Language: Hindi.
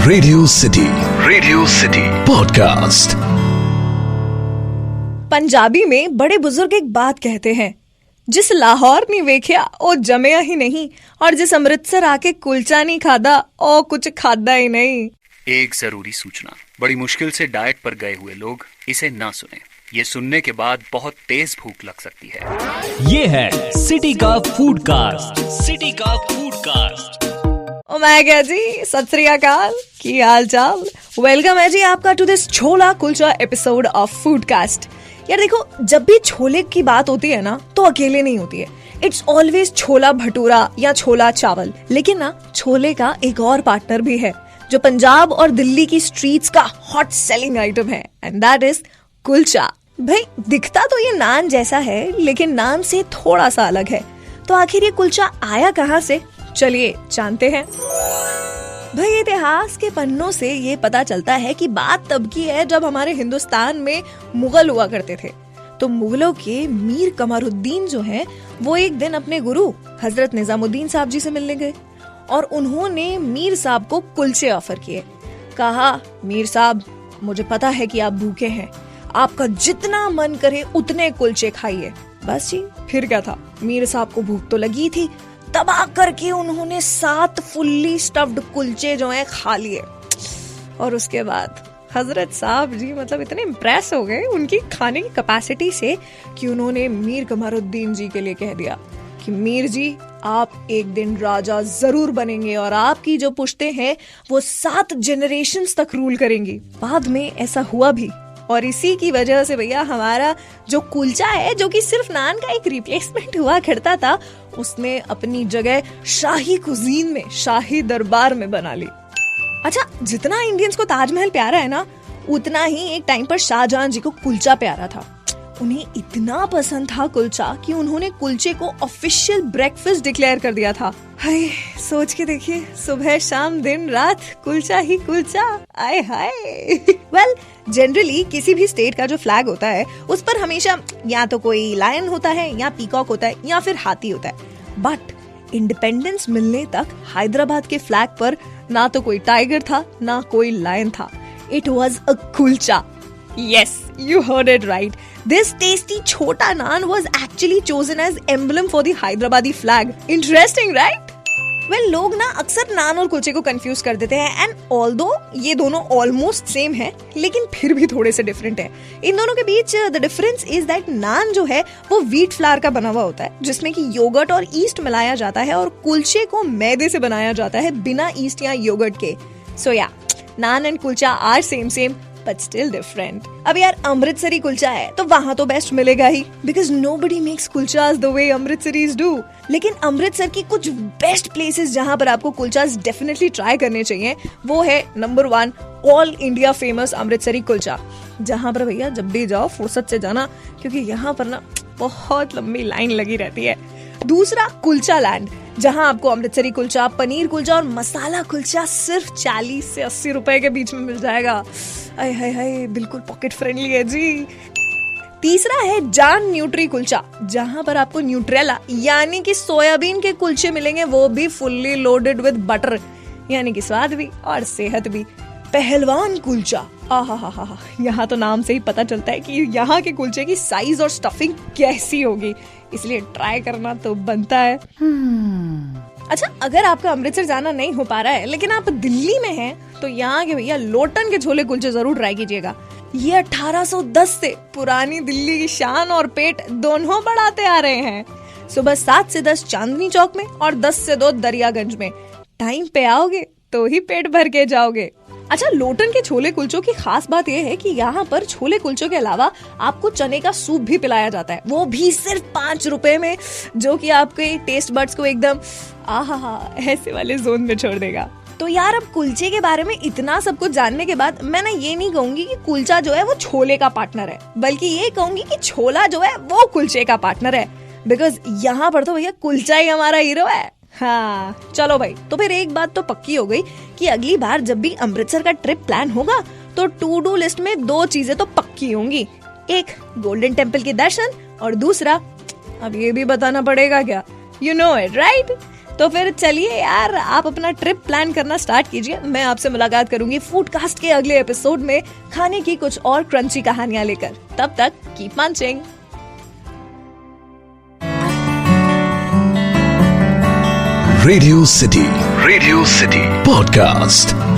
Radio city podcast. पंजाबी में बड़े बुजुर्ग एक बात कहते हैं, जिस लाहौर नहीं वेख्या ओ जमया ही नहीं, और जिस अमृतसर आके कुलचा नहीं खादा ओ कुछ खादा ही नहीं। एक जरूरी सूचना, बड़ी मुश्किल से डाइट पर गए हुए लोग इसे ना सुने। ये सुनने के बाद बहुत तेज भूख लग सकती है। ये है सिटी का फूडकास्ट। सिटी का फूडकास्ट। ओ मैं क्या जी, सत श्री अकाल, की हाल चाल। वेलकम है जी आपका to this chhola kulcha episode of फूडकास्ट। यार देखो, जब भी छोले की बात होती है ना तो अकेले नहीं होती है। इट्स ऑलवेज छोला भटूरा या छोला चावल। लेकिन ना छोले का एक और पार्टनर भी है जो पंजाब और दिल्ली की स्ट्रीट्स का हॉट सेलिंग आइटम है, एंड दैट इज कुलचा। भाई दिखता तो ये नान जैसा है, लेकिन नान से थोड़ा सा अलग है। तो आखिर ये कुलचा आया कहाँ से, चलिए जानते हैं। भाई इतिहास के पन्नों से ये पता चलता है कि बात तब की है जब हमारे हिंदुस्तान में मुगल हुआ करते थे। तो मुगलों के मीर कमरुद्दीन जो है वो एक दिन अपने गुरु हजरत निजामुद्दीन साहब जी से मिलने गए और उन्होंने मीर साहब को कुलचे ऑफर किए। कहा, मीर साहब मुझे पता है कि आप भूखे हैं, आपका जितना मन करे उतने कुलचे खाइए। बस जी, फिर क्या था, मीर साहब को भूख तो लगी थी। तबाह करके उन्होंने 7 फुल्ली स्टफ्ड कुलचे जो हैं खा लिए। और उसके बाद हजरत साहब जी मतलब इतने इम्प्रेस हो गए उनकी खाने की कैपेसिटी से कि उन्होंने मीर कमरुद्दीन जी के लिए कह दिया कि मीर जी, आप एक दिन राजा जरूर बनेंगे और आपकी जो पुश्तें हैं वो 7 जनरेशंस तक रूल करेंगी। बाद में ऐसा हुआ भी, और इसी की वजह से भैया हमारा जो कुलचा है, जो कि सिर्फ नान का एक रिप्लेसमेंट हुआ करता था, उसने अपनी जगह शाही कुजीन में, शाही दरबार में बना ली। अच्छा, जितना इंडियंस को ताजमहल प्यारा है ना, उतना ही एक टाइम पर शाहजहां जी को कुलचा प्यारा था। उन्हें इतना पसंद था कुलचा कि उन्होंने कुलचे को ऑफिशियल ब्रेकफास्ट डिक्लेयर कर दिया था। हाय, सोच के देखिए, सुबह शाम दिन रात कुलचा ही कुलचा। आय हाय। वेल, जनरली किसी भी स्टेट का जो फ्लैग होता है उस पर हमेशा या तो कोई लायन होता है या पीकॉक होता है या फिर हाथी होता है। बट इंडिपेंडेंस मिलने तक हैदराबाद के फ्लैग पर ना तो कोई टाइगर था ना कोई लायन था। It was a kulcha. Yes, you heard it right. This tasty chota naan was actually chosen as emblem for the Hyderabadi flag. Interesting, right? Well, लोग ना अक्सर नान और कुलचे को कंफ्यूज कर देते हैं, एंड ऑल्दो ये दोनों ऑलमोस्ट सेम है, लेकिन फिर भी थोड़े से डिफरेंट है। इन दोनों के बीच द डिफरेंस इज दैट नान जो है वो व्हीट फ्लावर का बना हुआ होता है, जिसमें कि योगर्ट और ईस्ट मिलाया जाता है, और कुलचे को मैदे से बनाया जाता है बिना ईस्ट या योगर्ट के। So yeah, naan and kulcha are same but still different. अब यार अमृतसरी कुलचा है तो वहाँ तो बेस्ट मिलेगा ही, because nobody makes kulchas the way अमृतसरीज do. लेकिन अमृतसर की कुछ बेस्ट प्लेसेस जहाँ पर आपको कुलचास डेफिनेटली ट्राई करने चाहिए, वो है number 1 all India famous Amritsari kulcha, जहाँ पर भैया जब भी जाओ फुर्सत से जाना, क्योंकि यहाँ पर ना बहुत लंबी लाइन लगी रहती है। दूसरा, कुलचा लैंड, जहां आपको अमृतसरी कुलचा, पनीर कुलचा और मसाला कुलचा सिर्फ 40 से 80 रुपए के बीच में मिल जाएगा। आय हाय हाय, बिल्कुल पॉकेट फ्रेंडली है जी। तीसरा है जान न्यूट्री कुलचा, जहां पर आपको न्यूट्रेला यानी कि सोयाबीन के कुलचे मिलेंगे, वो भी फुल्ली लोडेड विद बटर, यानी कि स्वाद भी और सेहत भी। पहलवान कुलचा, आहा, यहाँ तो नाम से ही पता चलता है कि यहाँ के कुलचे की साइज और स्टफिंग कैसी होगी, इसलिए ट्राई करना तो बनता है। अच्छा, अगर आपका अमृतसर जाना नहीं हो पा रहा है लेकिन आप दिल्ली में हैं, तो यहाँ के भैया लोटन के छोले कुलचे जरूर ट्राई कीजिएगा। ये 1810 से पुरानी दिल्ली की शान और पेट दोनों बढ़ाते आ रहे हैं। सुबह 7 से 10 चांदनी चौक में और 10 से 2 दरियागंज में। टाइम पे आओगे तो ही पेट भर के जाओगे। अच्छा, लोटन के छोले कुलचों की खास बात यह है कि यहाँ पर छोले कुलचों के अलावा आपको चने का सूप भी पिलाया जाता है, वो भी सिर्फ 5 रुपए में, जो कि आपके टेस्ट बड्स को एकदम ऐसे वाले जोन में छोड़ देगा। तो यार, अब कुलचे के बारे में इतना सब कुछ जानने के बाद मैं ना ये नहीं कहूंगी कि कुलचा जो है वो छोले का पार्टनर है, बल्कि ये कहूंगी कि छोला जो है वो कुलचे का पार्टनर है, बिकॉज यहाँ पर तो भैया कुलचा ही हमारा हीरो है। हाँ चलो भाई, तो फिर एक बात तो पक्की हो गई कि अगली बार जब भी अमृतसर का ट्रिप प्लान होगा तो टू डू लिस्ट में 2 चीजें तो पक्की होंगी, एक गोल्डन टेम्पल के दर्शन और दूसरा, अब ये भी बताना पड़ेगा क्या, यू नो इट राइट, तो फिर चलिए यार, आप अपना ट्रिप प्लान करना स्टार्ट कीजिए। मैं आपसे मुलाकात करूंगी फूडकास्ट के अगले एपिसोड में खाने की कुछ और क्रंची कहानियां लेकर। तब तक keep munching. Radio city podcast.